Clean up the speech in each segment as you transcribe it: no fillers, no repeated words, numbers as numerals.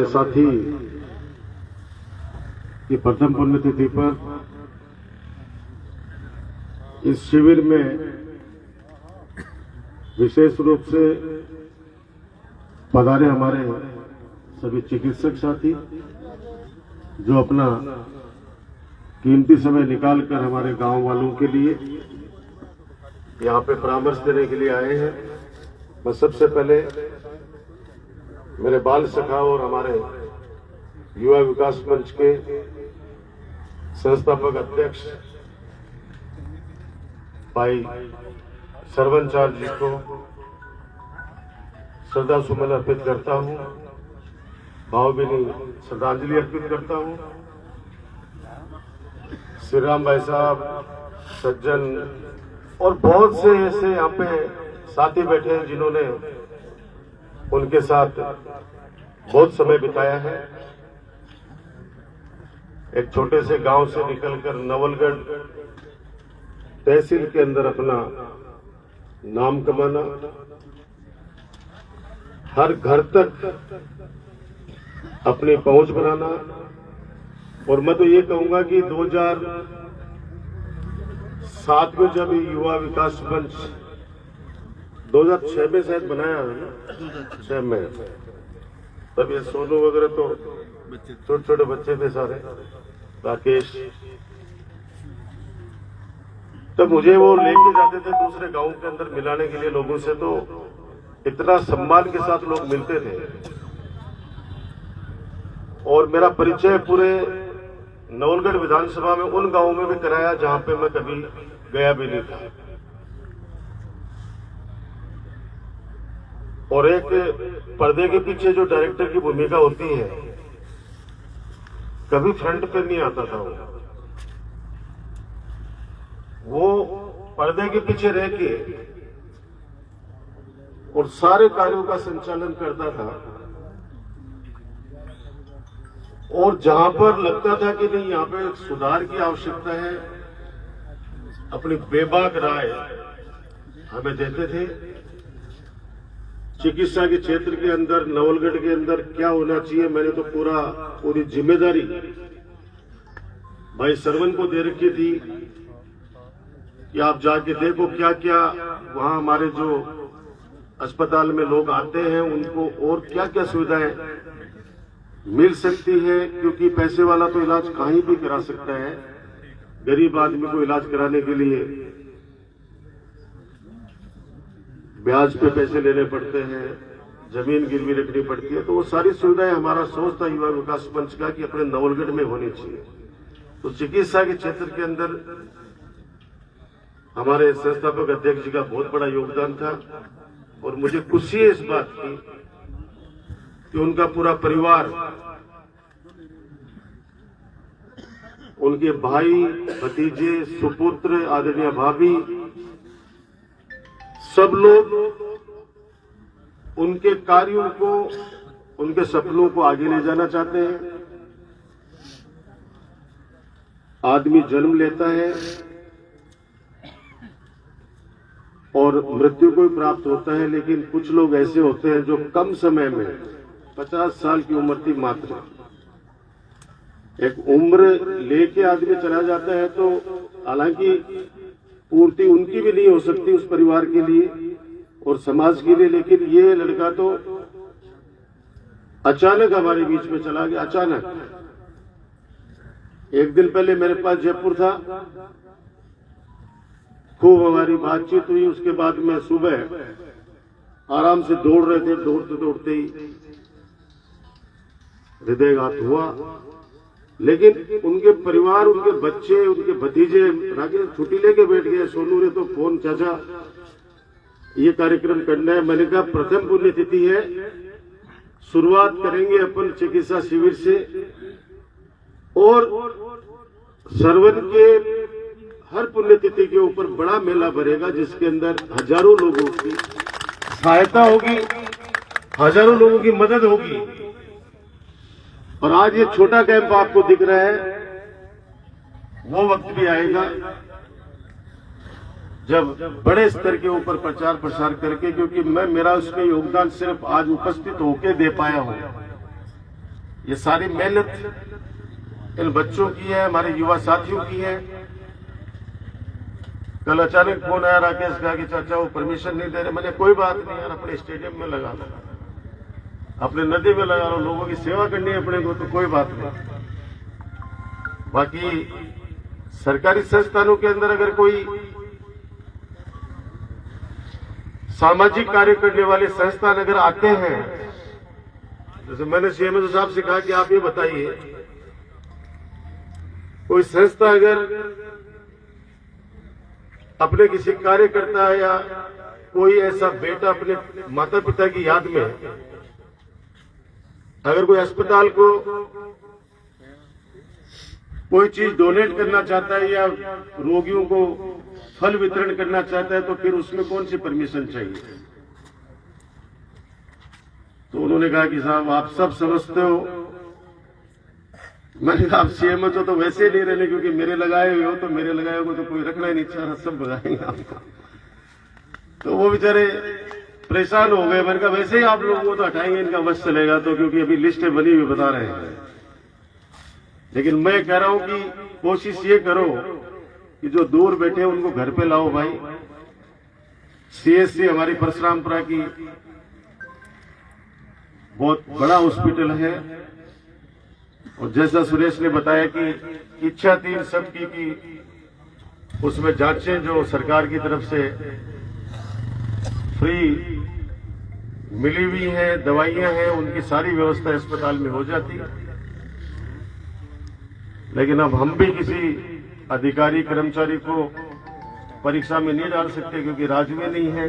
साथी की प्रथम पुण्यतिथि पर इस शिविर में विशेष रूप से पधारे हमारे सभी चिकित्सक साथी जो अपना कीमती समय निकालकर हमारे गांव वालों के लिए यहां पे परामर्श देने के लिए आए हैं। मैं सबसे पहले मेरे बाल सखा और हमारे युवा विकास मंच के संस्थापक अध्यक्ष भाई सरवनचार्य जी को श्रद्धा सुमन अर्पित करता हूं, भावभीनी श्रद्धांजलि अर्पित करता हूं। श्री राम भाई साहब, सज्जन और बहुत से ऐसे यहाँ पे साथी बैठे हैं जिन्होंने उनके साथ बहुत समय बिताया है। एक छोटे से गांव से निकलकर नवलगढ़ तहसील के अंदर अपना नाम कमाना, हर घर तक अपनी पहुंच बनाना। और मैं तो ये कहूंगा कि 2007 में जब युवा विकास मंच 2006 में शायद बनाया है ना, 6 में, तब ये सोनू वगैरह तो छोटे छोटे बच्चे थे सारे, राकेश, तब मुझे वो लेके जाते थे दूसरे गांव के अंदर मिलाने के लिए लोगों से, तो इतना सम्मान के साथ लोग मिलते थे। और मेरा परिचय पूरे नवलगढ़ विधानसभा में उन गांवों में भी कराया जहां पे मैं कभी गया भी नहीं था। और एक पर्दे के पीछे जो डायरेक्टर की भूमिका होती है, कभी फ्रंट पे नहीं आता था वो पर्दे के पीछे रह के और सारे कार्यों का संचालन करता था। और जहां पर लगता था कि नहीं यहाँ पे सुधार की आवश्यकता है, अपनी बेबाक राय हमें देते थे। चिकित्सा के क्षेत्र के अंदर, नवलगढ़ के अंदर क्या होना चाहिए, मैंने तो पूरी जिम्मेदारी भाई सरवन को दे रखी थी कि आप जाके देखो क्या क्या वहां हमारे जो अस्पताल में लोग आते हैं उनको और क्या क्या सुविधाएं मिल सकती है। क्योंकि पैसे वाला तो इलाज कहीं भी करा सकता है, गरीब आदमी को इलाज कराने के लिए ब्याज पे पैसे लेने पड़ते हैं, जमीन गिरवी रखनी पड़ती है। तो वो सारी सुविधाएं हमारा सोच था युवा विकास मंच का कि अपने नवलगढ़ में होनी चाहिए। तो चिकित्सा के क्षेत्र के अंदर हमारे संस्थापक अध्यक्ष जी का बहुत बड़ा योगदान था। और मुझे खुशी है इस बात की कि उनका पूरा परिवार, उनके भाई, भतीजे, सुपुत्र, आदरणीय भाभी, सब लोग उनके कार्यों को, उनके सपनों को आगे ले जाना चाहते हैं। आदमी जन्म लेता है और मृत्यु को भी प्राप्त होता है, लेकिन कुछ लोग ऐसे होते हैं जो कम समय में 50 साल की उम्र थी मात्र, एक उम्र लेके आदमी चला जाता है। तो हालांकि पूर्ति उनकी भी नहीं हो सकती उस परिवार के लिए और समाज के लिए, लेकिन ये लड़का तो अचानक हमारे बीच में चला गया। अचानक एक दिन पहले मेरे पास जयपुर था, खूब हमारी बातचीत हुई। उसके बाद में सुबह आराम से दौड़ रहे थे, दौड़ते दौड़ते ही हृदयघात हुआ। लेकिन उनके परिवार, उनके बच्चे, उनके भतीजे राकेश छुट्टी लेके बैठ गए। सोनू ने तो फोन, चाचा ये कार्यक्रम करना है। मैंने कहा प्रथम पुण्यतिथि है, शुरुआत करेंगे अपन चिकित्सा शिविर से और सरवन के हर पुण्यतिथि के ऊपर बड़ा मेला भरेगा जिसके अंदर हजारों लोगों की सहायता होगी, हजारों लोगों की मदद होगी। और आज ये छोटा कैंप आपको दिख रहा है, वो वक्त भी आएगा जब बड़े स्तर के ऊपर प्रचार प्रसार करके, क्योंकि मेरा उसमें योगदान सिर्फ आज उपस्थित होके दे पाया हूं। ये सारी मेहनत इन बच्चों की है, हमारे युवा साथियों की है। कल अचानक फोन आया राकेश का कि चाचा वो परमिशन नहीं दे रहे। मैंने कोई बात नहीं यार, अपने स्टेडियम में लगा लो, अपने नदी में लगा लो, लोगों की सेवा करनी है अपने को, तो कोई बात नहीं। बाकी सरकारी संस्थानों के अंदर अगर कोई सामाजिक कार्य करने वाले संस्थान अगर आते हैं, जैसे मैंने सीएमओ साहब से कहा कि आप ये बताइए, कोई संस्था अगर अपने किसी कार्यकर्ता या कोई ऐसा बेटा अपने माता पिता की याद में अगर कोई अस्पताल को कोई चीज डोनेट करना चाहता है या रोगियों को फल वितरण करना चाहता है, तो फिर उसमें कौन सी परमिशन चाहिए? तो उन्होंने कहा कि साहब आप सब समझते हो। मैंने कहा आप सीएमओ तो वैसे नहीं रहने, क्योंकि मेरे लगाए हुए हो, तो मेरे लगाए हुए तो कोई रखना ही नहीं चाह रहा, सब भगाएंगे आपको। तो वो बेचारे परेशान हो गए। मैंने कहा वैसे ही आप लोगों को तो हटाएंगे, इनका बस चलेगा तो, क्योंकि अभी लिस्टें बनी हुई बता रहे हैं। लेकिन मैं कह रहा हूं कि कोशिश ये करो कि जो दूर बैठे हैं उनको घर पे लाओ भाई। सीएससी हमारी परशुरामपुरा की बहुत बड़ा हॉस्पिटल है, और जैसा सुरेश ने बताया कि इच्छा थी इन सबकी कि उसमें जांचें जो सरकार की तरफ से फ्री मिली हुई हैं, दवाइयां हैं, उनकी सारी व्यवस्था अस्पताल में हो जाती। लेकिन अब हम भी किसी अधिकारी कर्मचारी को परीक्षा में नहीं डाल सकते, क्योंकि राजवी नहीं है।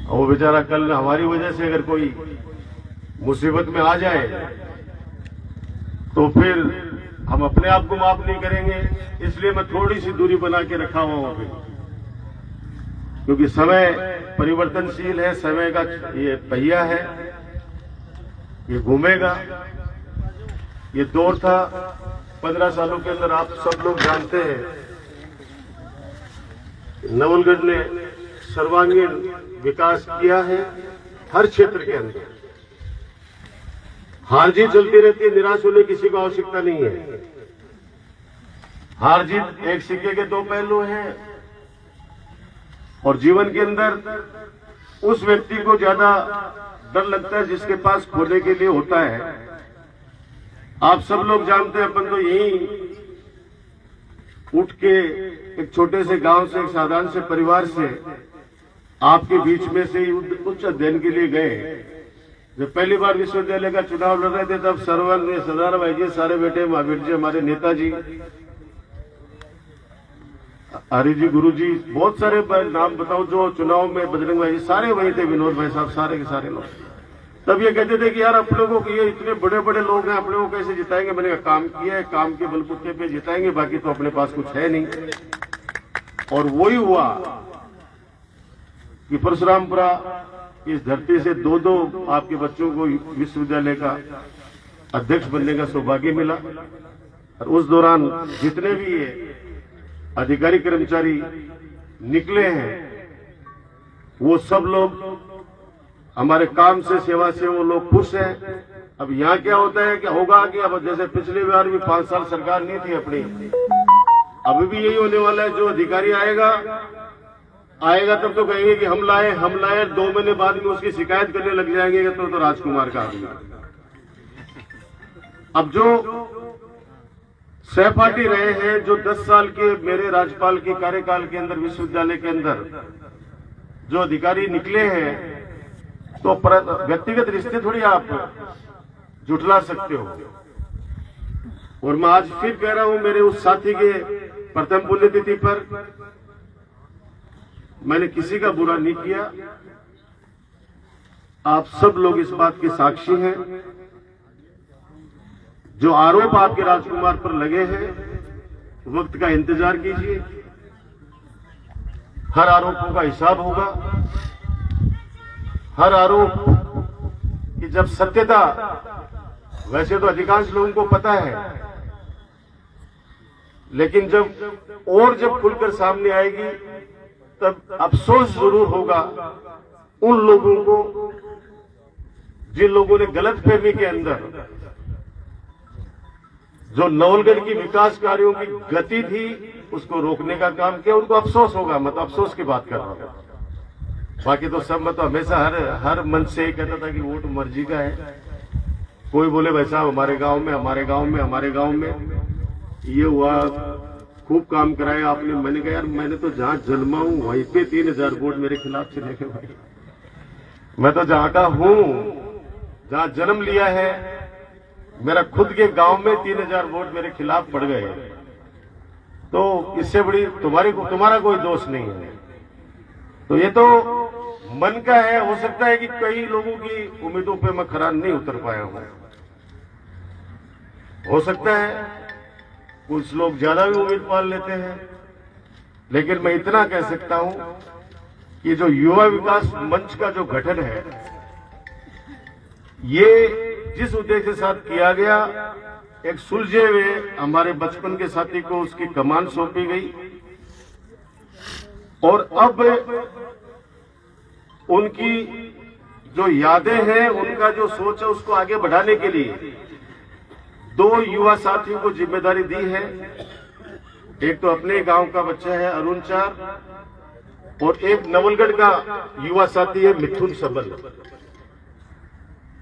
और वो बेचारा कल हमारी वजह से अगर कोई मुसीबत में आ जाए तो फिर हम अपने आप को माफ नहीं करेंगे। इसलिए मैं थोड़ी सी दूरी बना के रखा हुआ हूं अभी, क्योंकि समय परिवर्तनशील है, समय का ये पहिया है, ये घूमेगा। ये दौर था 15 सालों के अंदर, आप सब लोग जानते हैं नवलगढ़ ने सर्वांगीण विकास किया है हर क्षेत्र के अंदर। हार जीत चलती रहती है, निराश होने किसी को आवश्यकता नहीं है। हार जीत एक सिक्के के दो पहलू हैं, और जीवन के अंदर उस व्यक्ति को ज्यादा डर लगता है जिसके पास खोने के लिए होता है। आप सब लोग जानते हैं, अपन तो यही उठ के एक छोटे से गांव से, एक साधारण से परिवार से आपके बीच में से ही उच्च अध्ययन के लिए गए। जब पहली बार विश्वविद्यालय का चुनाव लड़ रहे थे, तब सरवर सरदार भाई जी, सारे बेटे महावीर जी, हमारे नेताजी, हरि जी, गुरु जी, बहुत सारे नाम बताओ जो चुनाव में, बजरंग भाई जी, सारे वही थे, विनोद भाई साहब, सारे के सारे लोग। तब ये कहते थे कि यार अपने को ये इतने बड़े बड़े लोग हैं, अपने को कैसे जिताएंगे? मैंने कहा काम किया है, काम के बलबूते पे जिताएंगे, बाकी तो अपने पास कुछ है नहीं। और वही हुआ कि परशुरामपुरा इस धरती से दो आपके बच्चों को विश्वविद्यालय का अध्यक्ष बनने का सौभाग्य मिला। और उस दौरान जितने भी ये अधिकारी कर्मचारी निकले हैं, वो सब लोग हमारे काम से, सेवा से वो लोग खुश हैं। अब यहाँ क्या होता है कि होगा कि अब जैसे पिछली बार भी 5 साल सरकार नहीं थी अपनी, अभी भी यही होने वाला है। जो अधिकारी आएगा तब तो कहेंगे कि हम लाए, 2 महीने बाद में उसकी शिकायत करने लग जाएंगे तो राजकुमार का आदमी। अब जो सहपाठी रहे हैं, जो 10 साल के मेरे राज्यपाल के कार्यकाल के अंदर विश्वविद्यालय के अंदर जो अधिकारी निकले हैं, तो व्यक्तिगत रिश्ते थोड़ी आप जुटला सकते हो। और मैं आज फिर कह रहा हूं, मेरे उस साथी के प्रथम पुण्यतिथि पर मैंने किसी का बुरा नहीं किया। आप सब लोग इस बात के साक्षी हैं। जो आरोप आपके राजकुमार पर लगे हैं, वक्त का इंतजार कीजिए, हर आरोपों का हिसाब होगा। हर आरोप की जब सत्यता, वैसे तो अधिकांश लोगों को पता है, लेकिन जब खुलकर सामने आएगी तब अफसोस जरूर होगा उन लोगों को जिन लोगों ने गलतफहमी के अंदर जो नवलगढ़ की विकास कार्यों की गति थी उसको रोकने का काम किया। उनको अफसोस होगा, मैं तो अफसोस की बात कर रहा हूं। बाकी तो सब, मैं तो हमेशा हर मन से ही कहता था कि वोट मर्जी का है। कोई बोले भाई साहब हमारे गांव में ये हुआ, खूब काम कराया आपने। मैंने कहा यार मैंने तो जहां जन्मा हूं वहीं पे 3000 वोट मेरे खिलाफ चले गए भाई। मैं तो जहां का हूं, जहां जन्म लिया है, मेरा खुद के गांव में 3000 वोट मेरे खिलाफ पड़ गए। तो इससे बड़ी तुम्हारा कोई दोष नहीं है। तो ये तो मन का है। हो सकता है कि कई लोगों की उम्मीदों पे मैं खरा नहीं उतर पाया हूं। हो सकता है कुछ लोग ज्यादा भी उम्मीद पाल लेते हैं, लेकिन मैं इतना कह सकता हूं कि जो युवा विकास मंच का जो गठन है, ये जिस उद्देश्य के साथ किया गया, एक सुलझे हुए हमारे बचपन के साथी को उसकी कमान सौंपी गई और अब उनकी जो यादें हैं, उनका जो सोच है, उसको आगे बढ़ाने के लिए 2 युवा साथियों को जिम्मेदारी दी है। एक तो अपने गांव का बच्चा है अरुण चार और एक नवलगढ़ का युवा साथी है मिथुन सबल।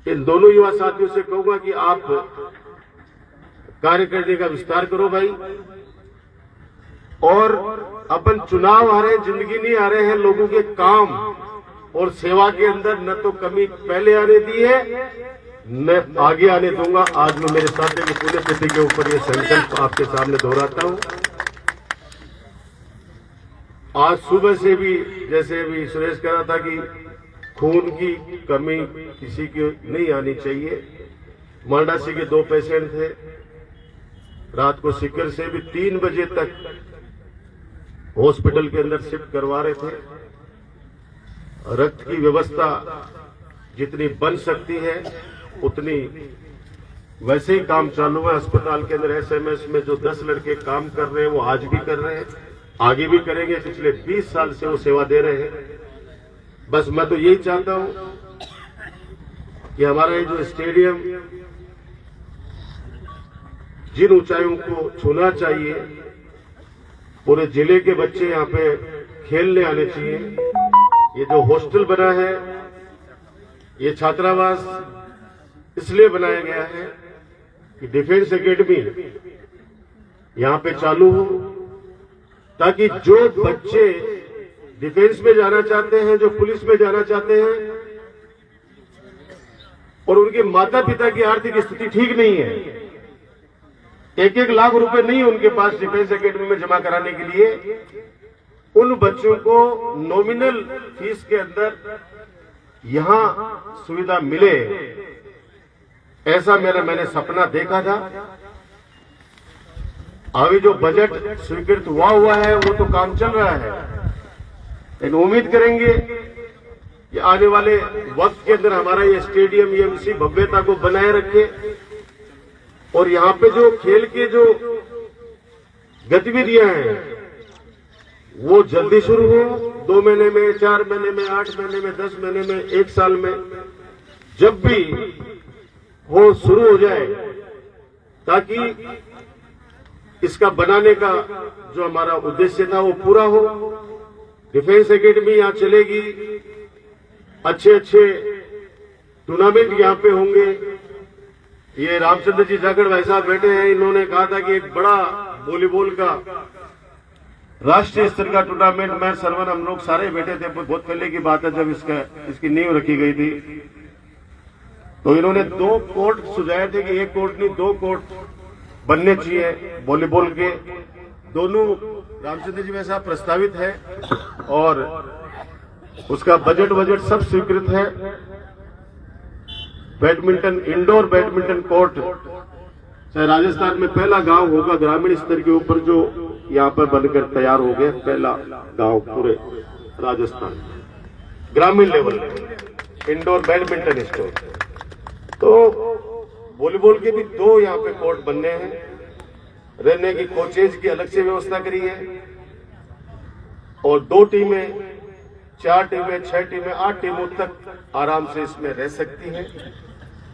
इन दोनों युवा साथियों से कहूंगा कि आप कार्य करने का विस्तार करो भाई। और अपन चुनाव आ रहे हैं, जिंदगी नहीं आ रहे हैं, लोगों के काम और सेवा के अंदर न तो कमी पहले आने दी है न आगे आने दूंगा। आज मैं मेरे साथी की पुण्यतिथि के ऊपर ये संकल्प आपके सामने दोहराता हूं। आज सुबह से भी, जैसे भी सुरेश कह रहा था कि खून की कमी किसी की नहीं आनी चाहिए। मांडासी के 2 पेशेंट थे, रात को सिक्कर से भी 3 बजे तक हॉस्पिटल के अंदर शिफ्ट करवा रहे थे। रक्त की व्यवस्था जितनी बन सकती है उतनी वैसे ही काम चालू है। अस्पताल के अंदर एसएमएस में जो 10 लड़के काम कर रहे हैं वो आज भी कर रहे हैं, आगे भी करेंगे। पिछले 20 साल से वो सेवा दे रहे हैं। बस मैं तो यही चाहता हूं कि हमारा ये जो स्टेडियम जिन ऊंचाइयों को छूना चाहिए, पूरे जिले के बच्चे यहां पे खेलने आने चाहिए। ये जो हॉस्टल बना है, ये छात्रावास इसलिए बनाया गया है कि डिफेंस एकेडमी यहां पे चालू हो, ताकि जो बच्चे डिफेंस में जाना चाहते हैं, जो पुलिस में जाना चाहते हैं और उनके माता पिता की आर्थिक स्थिति ठीक नहीं है, 1-1 लाख रुपए नहीं उनके पास डिफेंस एकेडमी में जमा कराने के लिए, उन बच्चों को नॉमिनल फीस के अंदर यहां सुविधा मिले, ऐसा मैंने सपना देखा था। अभी जो बजट स्वीकृत हुआ है वो तो काम चल रहा है, लेकिन उम्मीद करेंगे कि आने वाले वक्त के अंदर हमारा ये स्टेडियम ये इसी भव्यता को बनाए रखे और यहाँ पे जो खेल के जो गतिविधियां हैं वो जल्दी शुरू हो। 2 महीने में, 4 महीने में, 8 महीने में, 10 महीने में, 1 साल में, जब भी वो शुरू हो जाए, ताकि इसका बनाने का जो हमारा उद्देश्य था वो पूरा हो। डिफेंस एकेडमी यहां चलेगी, अच्छे टूर्नामेंट यहां पे होंगे। ये रामचंद्र जी जागड़ भाई साहब बैठे हैं, इन्होंने कहा था कि एक बड़ा वॉलीबॉल का राष्ट्रीय स्तर का टूर्नामेंट, मैं सरवन हम लोग सारे बैठे थे, बहुत पहले की बात है जब इसकी नींव रखी गई थी। तो इन्होंने 2 कोर्ट सुझाए थे कि 1 कोर्ट नहीं 2 कोर्ट बनने चाहिए वॉलीबॉल के। दोनों रामचंद्र जी वैसा प्रस्तावित है और उसका बजट सब स्वीकृत है। बैडमिंटन, इंडोर बैडमिंटन कोर्ट चाहे राजस्थान में पहला गांव होगा ग्रामीण स्तर के ऊपर जो यहाँ पर बनकर तैयार हो गया, पहला गांव पूरे राजस्थान ग्रामीण लेवल इंडोर बैडमिंटन स्टोर। तो वॉलीबॉल के भी 2 यहाँ पे कोर्ट बनने हैं। रहने की कोचेज की अलग से व्यवस्था करी है और 2 टीमें, 4 टीमें, 6 टीमें, 8 टीमों तक आराम से इसमें रह सकती हैं।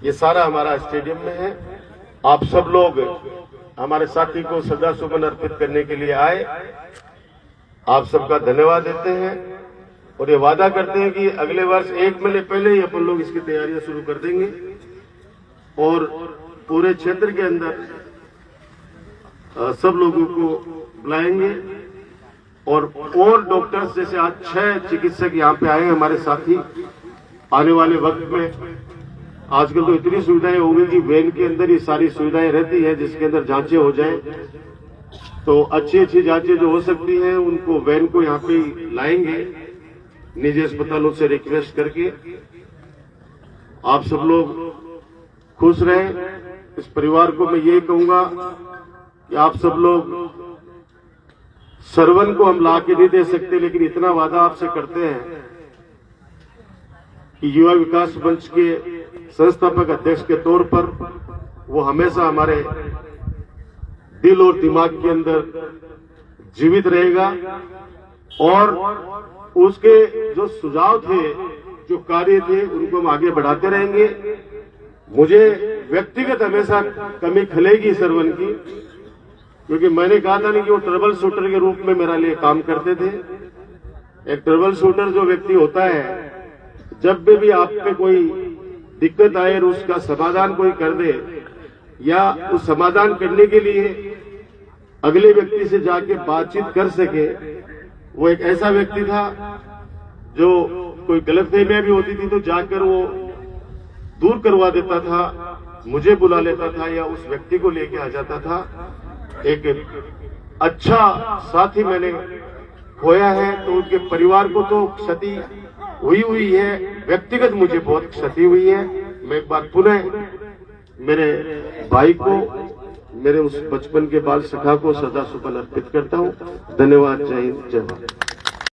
ये सारा हमारा स्टेडियम में है। आप सब लोग हमारे साथी को श्रद्धासुमन अर्पित करने के लिए आए। आप सबका धन्यवाद देते हैं और ये वादा करते हैं कि अगले वर्ष 1 महीने पहले ही अपन लोग इसकी तैयारियां शुरू कर देंगे और पूरे क्षेत्र के अंदर सब लोगों को बुलाएंगे और डॉक्टर्स, जैसे आज 6 चिकित्सक यहाँ पे आए हैं हमारे साथी, आने वाले वक्त में आजकल तो इतनी सुविधाएं हो गई कि वैन के अंदर ही सारी सुविधाएं रहती है, जिसके अंदर जांचें हो जाएं, तो अच्छी जांचें जो हो सकती हैं उनको वैन को यहाँ पे लाएंगे निजी अस्पतालों से रिक्वेस्ट करके। आप सब लोग खुश रहें। इस परिवार को मैं यही कहूंगा कि आप सब लोग, सरवन को हम ला के नहीं दे सकते, लेकिन इतना वादा आपसे करते हैं कि युवा विकास मंच के संस्थापक अध्यक्ष के तौर पर वो हमेशा हमारे दिल और दिमाग के अंदर जीवित रहेगा और उसके जो सुझाव थे, जो कार्य थे, उनको हम आगे बढ़ाते रहेंगे। मुझे व्यक्तिगत हमेशा कमी खलेगी सरवन की, क्योंकि मैंने कहा था नहीं कि वो ट्रबल शूटर के रूप में मेरे लिए काम करते थे। एक ट्रबल शूटर जो व्यक्ति होता है, जब भी आप पे कोई दिक्कत आए और उसका समाधान कोई कर दे या उस समाधान करने के लिए अगले व्यक्ति से जाके बातचीत कर सके, वो एक ऐसा व्यक्ति था जो कोई गलतफहमियां भी होती थी तो जाकर वो दूर करवा देता था, मुझे बुला लेता था या उस व्यक्ति को लेके आ जाता था। एक अच्छा साथी मैंने खोया है, तो उनके परिवार को तो क्षति हुई है, व्यक्तिगत मुझे बहुत क्षति हुई है। मैं एक बार पुनः मेरे भाई को, मेरे उस बचपन के बाल सखा को श्रद्धासुमन अर्पित करता हूं। धन्यवाद। जय हिंद, जय भारत।